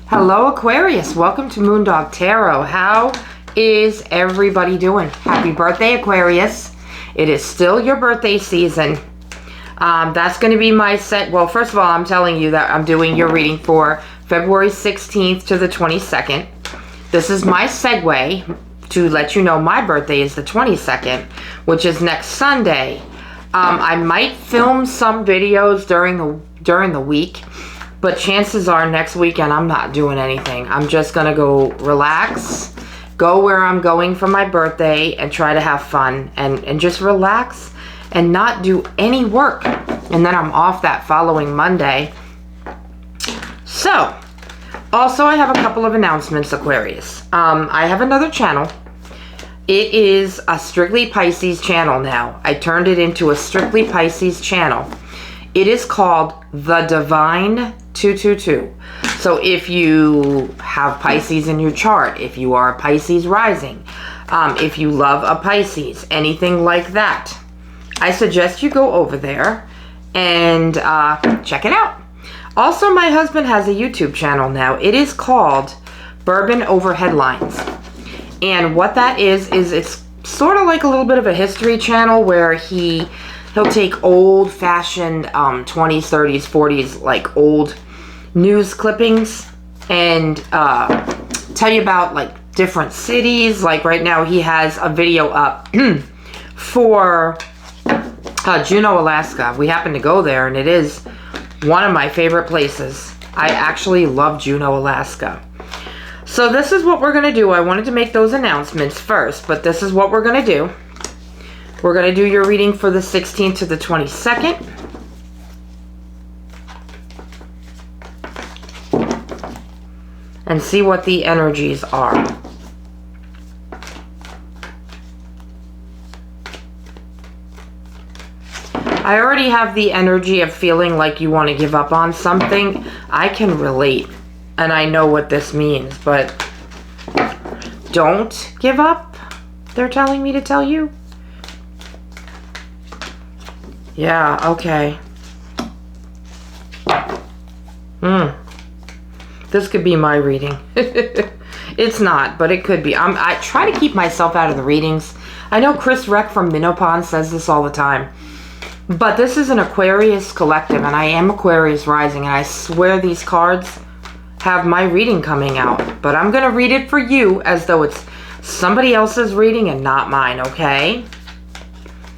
Hello Aquarius, welcome to Moondog Tarot. How is everybody doing? Happy birthday Aquarius. It is still your birthday season. That's going to be my set. Well, first of all, I'm telling you that I'm doing your reading for February 16th to the 22nd. This is my segue to let you know my birthday is the 22nd, which is next Sunday. I might film some videos during the week. But chances are next weekend I'm not doing anything. I'm just going to go relax, go where I'm going for my birthday, and try to have fun and just relax and not do any work. And then I'm off that following Monday. So, also I have a couple of announcements, Aquarius. I have another channel. It is a Strictly Pisces channel now. I turned it into a Strictly Pisces channel. It is called The Divine 222. So if you have Pisces in your chart, if you are a Pisces rising, if you love a Pisces, anything like that, I suggest you go over there and check it out. Also, my husband has a YouTube channel now. It is called Bourbon Over Headlines. And what that is it's sort of like a little bit of a history channel where he'll take old-fashioned 20s, 30s, 40s, like old news clippings and tell you about like different cities. Like right now he has a video up for Juneau, Alaska. We happen to go there and it is one of my favorite places. I actually love Juneau, Alaska. So this is what we're going to do. I wanted to make those announcements first, but this is what we're going to do. We're going to do your reading for the 16th to the 22nd. And see what the energies are. I already have the energy of feeling like you want to give up on something. I can relate. And I know what this means. But don't give up. They're telling me to tell you. Yeah, okay. This could be my reading. It's not, but it could be. I try to keep myself out of the readings. I know Chris Reck from Minopon says this all the time. But this is an Aquarius collective, and I am Aquarius rising, and I swear these cards have my reading coming out. But I'm going to read it for you as though it's somebody else's reading and not mine, okay?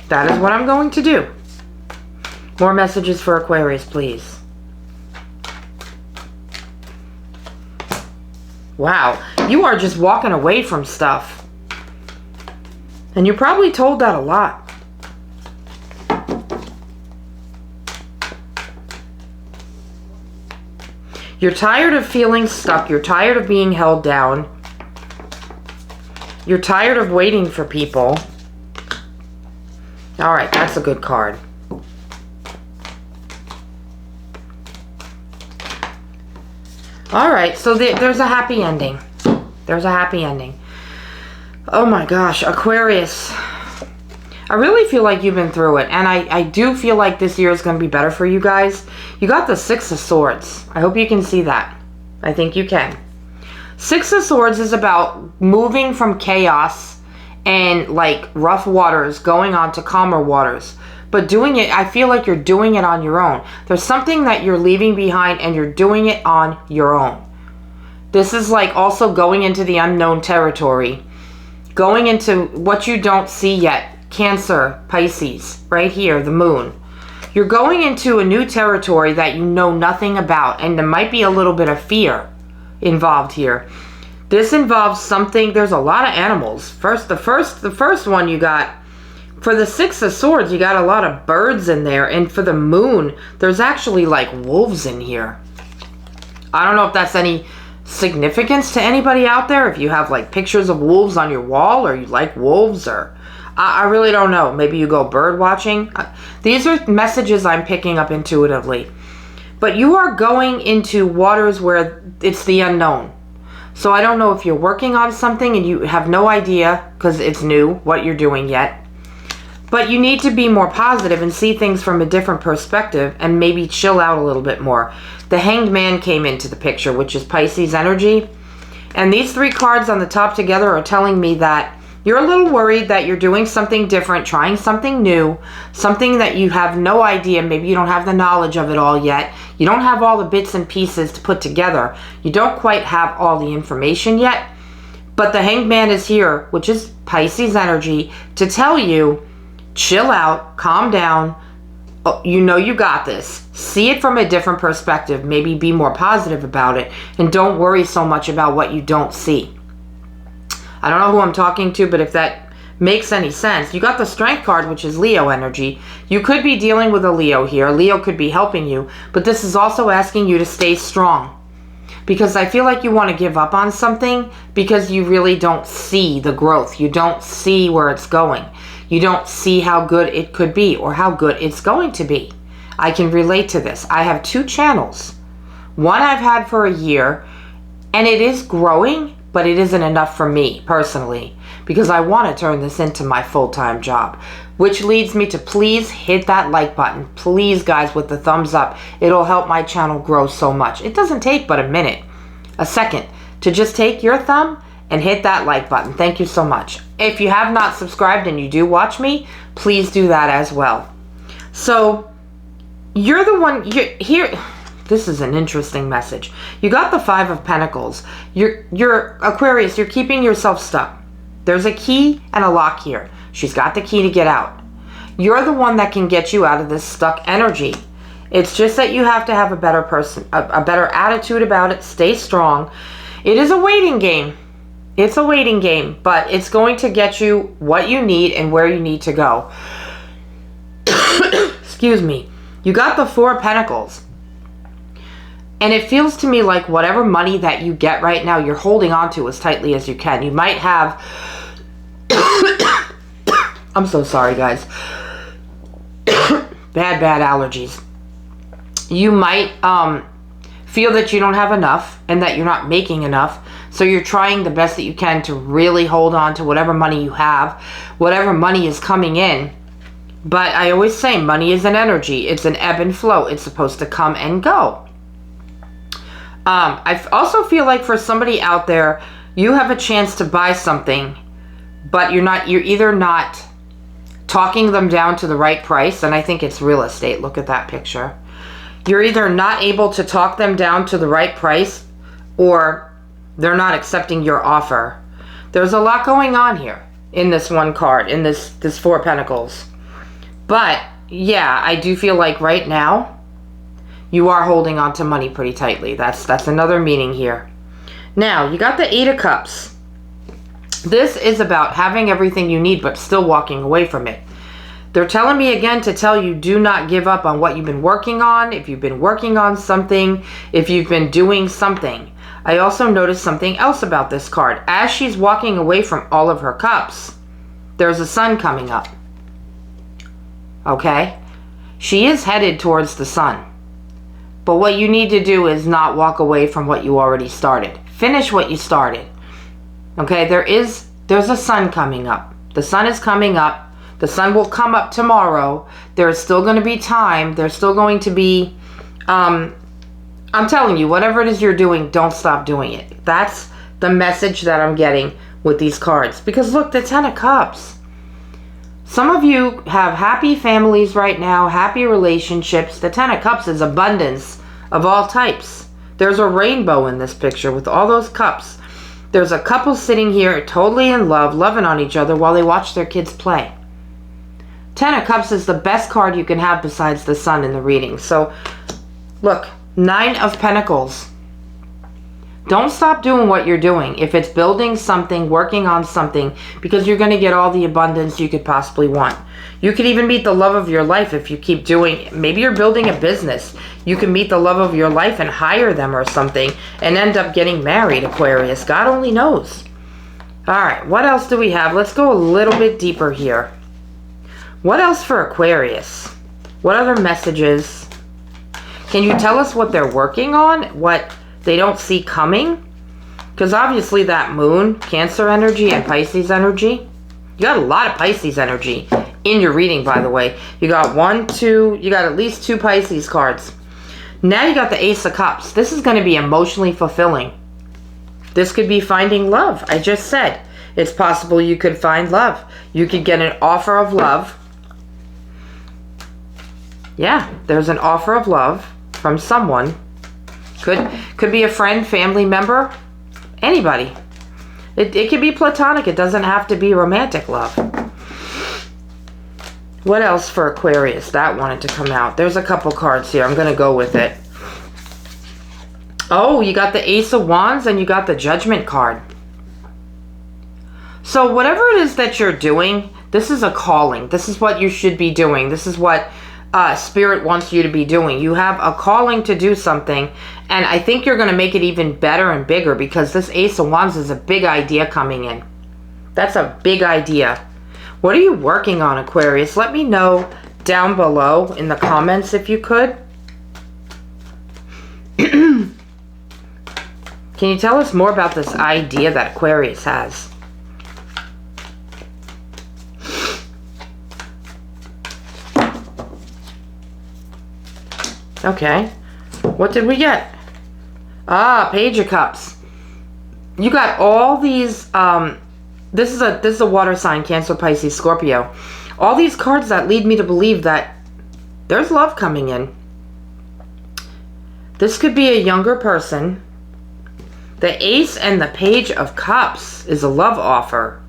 That is what I'm going to do. More messages for Aquarius, please. Wow, you are just walking away from stuff. And you're probably told that a lot. You're tired of feeling stuck. You're tired of being held down. You're tired of waiting for people. All right, that's a good card. All right, so there's a happy ending. There's a happy ending. Oh my gosh, Aquarius. I really feel like you've been through it. And I do feel like this year is going to be better for you guys. You got the Six of Swords. I hope you can see that. I think you can. Six of Swords is about moving from chaos and like rough waters, going on to calmer waters. But doing it, I feel like you're doing it on your own. There's something that you're leaving behind and you're doing it on your own. This is like also going into the unknown territory. Going into what you don't see yet. Cancer, Pisces, right here, the moon. You're going into a new territory that you know nothing about. And there might be a little bit of fear involved here. This involves something, there's a lot of animals. The first one you got. For the Six of Swords, you got a lot of birds in there. And for the moon, there's actually like wolves in here. I don't know if that's any significance to anybody out there. If you have like pictures of wolves on your wall or you like wolves or... I really don't know. Maybe you go bird watching. These are messages I'm picking up intuitively. But you are going into waters where it's the unknown. So I don't know if you're working on something and you have no idea because it's new what you're doing yet. But you need to be more positive and see things from a different perspective and maybe chill out a little bit more. The Hanged Man came into the picture, which is Pisces energy. And these 3 cards on the top together are telling me that you're a little worried that you're doing something different, trying something new, something that you have no idea. Maybe you don't have the knowledge of it all yet. You don't have all the bits and pieces to put together. You don't quite have all the information yet. But the Hanged Man is here, which is Pisces energy, to tell you, chill out, calm down. Oh, you know you got this. See it from a different perspective. Maybe be more positive about it. And don't worry so much about what you don't see. I don't know who I'm talking to, but if that makes any sense. You got the Strength card, which is Leo energy. You could be dealing with a Leo here. Leo could be helping you. But this is also asking you to stay strong. Because I feel like you want to give up on something because you really don't see the growth. You don't see where it's going. You don't see how good it could be or how good it's going to be. I can relate to this. I have 2 channels. One I've had for a year, and it is growing, but it isn't enough for me personally because I want to turn this into my full-time job, which leads me to please hit that like button. Please, guys, with the thumbs up. It'll help my channel grow so much. It doesn't take but a minute, a second, to just take your thumb and hit that like button. Thank you so much. If you have not subscribed and you do watch me, please do that as well. So you're the one here. This is an interesting message. You got the 5 of Pentacles. You're Aquarius, you're keeping yourself stuck. There's a key and a lock here. She's got the key to get out. You're the one that can get you out of this stuck energy. It's just that you have to have a better better attitude about it. Stay strong. It is a waiting game. It's a waiting game, but it's going to get you what you need and where you need to go. Excuse me. You got the 4 of Pentacles. And it feels to me like whatever money that you get right now, you're holding on to as tightly as you can. You might have... I'm so sorry, guys. bad allergies. You might feel that you don't have enough and that you're not making enough. So you're trying the best that you can to really hold on to whatever money you have, whatever money is coming in. But I always say money is an energy. It's an ebb and flow. It's supposed to come and go. I also feel like for somebody out there, you have a chance to buy something, but you're either not talking them down to the right price, and I think it's real estate. Look at that picture. You're either not able to talk them down to the right price, or they're not accepting your offer. There's a lot going on here in this one card, in this 4 of Pentacles. But yeah, I do feel like right now you are holding on to money pretty tightly. That's another meaning here. Now, you got the 8 of Cups. This is about having everything you need but still walking away from it. They're telling me again to tell you, do not give up on what you've been working on. If you've been working on something, if you've been doing something. I also noticed something else about this card. As she's walking away from all of her cups, there's a sun coming up. Okay? She is headed towards the sun. But what you need to do is not walk away from what you already started. Finish what you started. Okay? There's a sun coming up. The sun is coming up. The sun will come up tomorrow. There's still going to be time. There's still going to be... I'm telling you, whatever it is you're doing, don't stop doing it. That's the message that I'm getting with these cards. Because look, the 10 of Cups. Some of you have happy families right now, happy relationships. The 10 of Cups is abundance of all types. There's a rainbow in this picture with all those cups. There's a couple sitting here totally in love, loving on each other while they watch their kids play. 10 of Cups is the best card you can have besides the sun in the reading. So, look, 9 of Pentacles. Don't stop doing what you're doing. If it's building something, working on something, because you're going to get all the abundance you could possibly want. You could even meet the love of your life if you keep doing, maybe you're building a business. You can meet the love of your life and hire them or something and end up getting married, Aquarius. God only knows. All right, what else do we have? Let's go a little bit deeper here. What else for Aquarius? What other messages? Can you tell us what they're working on? What they don't see coming? Because obviously that moon, Cancer energy and Pisces energy. You got a lot of Pisces energy in your reading, by the way. You got one, two, you got at least 2 Pisces cards. Now you got the Ace of Cups. This is going to be emotionally fulfilling. This could be finding love. I just said it's possible you could find love. You could get an offer of love. Yeah, there's an offer of love from someone. Could be a friend, family member, anybody. It could be platonic. It doesn't have to be romantic love. What else for Aquarius? That wanted to come out. There's a couple cards here. I'm going to go with it. Oh, you got the Ace of Wands and you got the Judgment card. So whatever it is that you're doing, this is a calling. This is what you should be doing. This is what Spirit wants you to be doing. You have a calling to do something, and I think you're going to make it even better and bigger because this Ace of Wands is a big idea coming in. That's a big idea. What are you working on, Aquarius? Let me know down below in the comments if you could. Can you tell us more about this idea that Aquarius has? Okay. What did we get? Ah, Page of Cups. You got all these this is a water sign, Cancer, Pisces, Scorpio. All these cards that lead me to believe that there's love coming in. This could be a younger person. The Ace and the Page of Cups is a love offer.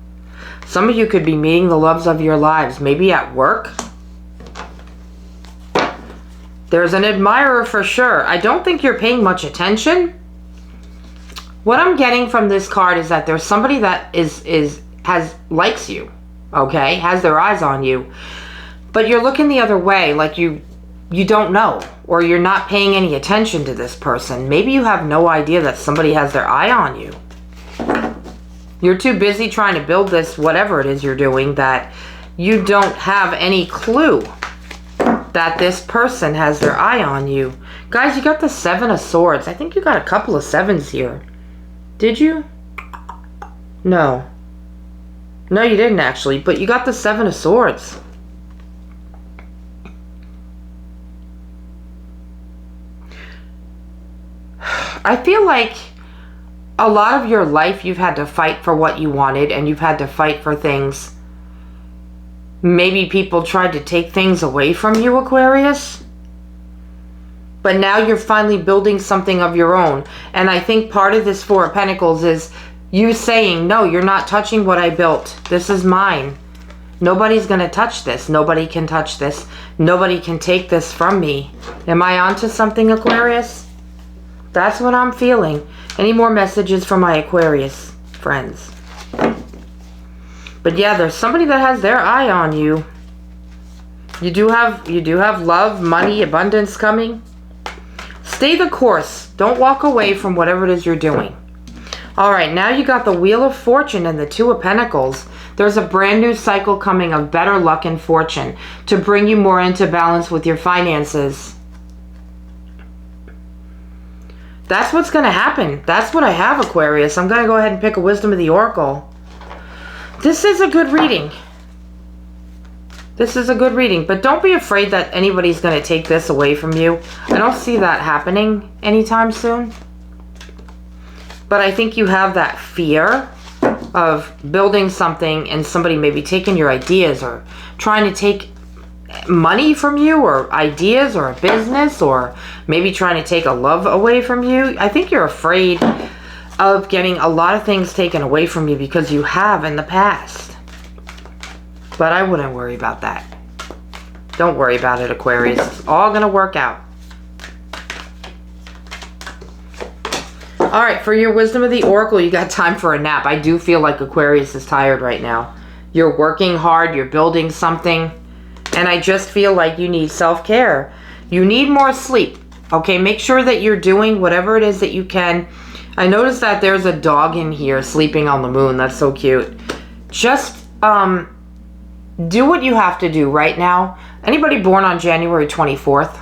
Some of you could be meeting the loves of your lives, maybe at work. There's an admirer for sure. I don't think you're paying much attention. What I'm getting from this card is that there's somebody that likes you, okay? Has their eyes on you. But you're looking the other way, like you don't know, or you're not paying any attention to this person. Maybe you have no idea that somebody has their eye on you. You're too busy trying to build this, whatever it is you're doing, that you don't have any clue that this person has their eye on you. Guys, you got the 7 of Swords. I think you got a couple of 7s here. Did you? No. No, you didn't actually, but you got the 7 of Swords. I feel like a lot of your life you've had to fight for what you wanted, and you've had to fight for things. Maybe people tried to take things away from you, Aquarius. But now you're finally building something of your own. And I think part of this 4 of Pentacles is you saying, no, you're not touching what I built. This is mine. Nobody's going to touch this. Nobody can touch this. Nobody can take this from me. Am I onto something, Aquarius? That's what I'm feeling. Any more messages from my Aquarius friends? But yeah, there's somebody that has their eye on you. You do have love, money, abundance coming. Stay the course. Don't walk away from whatever it is you're doing. All right, now you got the Wheel of Fortune and the 2 of Pentacles. There's a brand new cycle coming of better luck and fortune to bring you more into balance with your finances. That's what's going to happen. That's what I have, Aquarius. I'm going to go ahead and pick a Wisdom of the Oracle. This is a good reading. This is a good reading, but don't be afraid that anybody's going to take this away from you. I don't see that happening anytime soon. But I think you have that fear of building something and somebody maybe taking your ideas or trying to take money from you or ideas or a business or maybe trying to take a love away from you. I think you're afraid of getting a lot of things taken away from you because you have in the past. But I wouldn't worry about that. Don't worry about it, Aquarius. It's all going to work out. All right, for your Wisdom of the Oracle, you got time for a nap. I do feel like Aquarius is tired right now. You're working hard. You're building something. And I just feel like you need self-care. You need more sleep. Okay, make sure that you're doing whatever it is that you can. I noticed that there's a dog in here sleeping on the moon. That's so cute. Just do what you have to do right now. Anybody born on January 24th?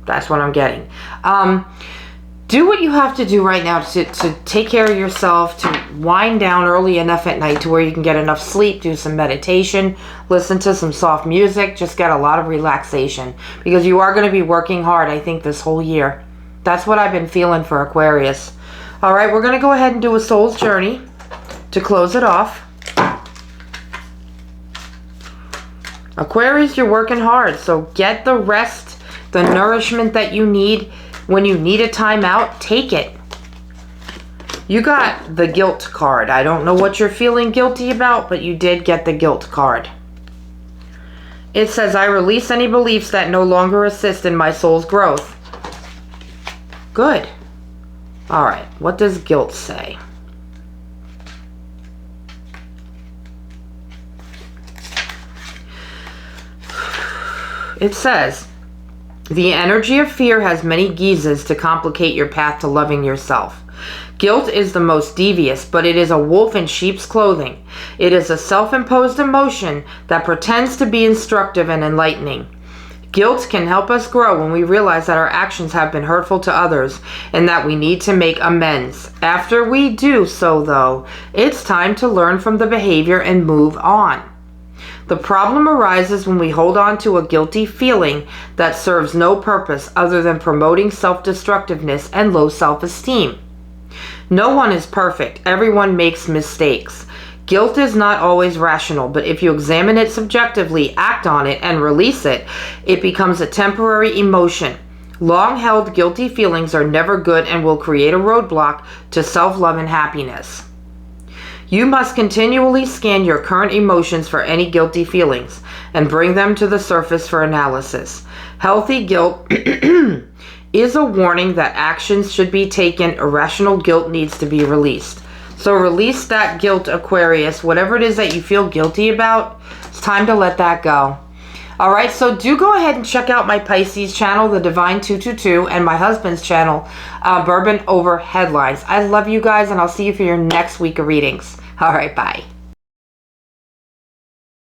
That's what I'm getting. do what you have to do right now to take care of yourself, to wind down early enough at night to where you can get enough sleep, do some meditation, listen to some soft music, just get a lot of relaxation, because you are going to be working hard, I think, this whole year. That's what I've been feeling for Aquarius. All right, we're going to go ahead and do a soul's journey to close it off. Aquarius, you're working hard, so get the rest, the nourishment that you need. When you need a time out, take it. You got the guilt card. I don't know what you're feeling guilty about, but you did get the guilt card. It says, I release any beliefs that no longer assist in my soul's growth. Good. All right, what does guilt say? It says, the energy of fear has many guises to complicate your path to loving yourself. Guilt is the most devious, but it is a wolf in sheep's clothing. It is a self-imposed emotion that pretends to be instructive and enlightening. Guilt can help us grow when we realize that our actions have been hurtful to others and that we need to make amends. After we do so, though, it's time to learn from the behavior and move on. The problem arises when we hold on to a guilty feeling that serves no purpose other than promoting self-destructiveness and low self-esteem. No one is perfect. Everyone makes mistakes. Guilt is not always rational, but if you examine it subjectively, act on it, and release it, it becomes a temporary emotion. Long-held guilty feelings are never good and will create a roadblock to self-love and happiness. You must continually scan your current emotions for any guilty feelings and bring them to the surface for analysis. Healthy guilt is a warning that actions should be taken. Irrational guilt needs to be released. So release that guilt, Aquarius. Whatever it is that you feel guilty about, it's time to let that go. All right, so do go ahead and check out my Pisces channel, The Divine 222, and my husband's channel, Bourbon Over Headlines. I love you guys, and I'll see you for your next week of readings. All right, bye.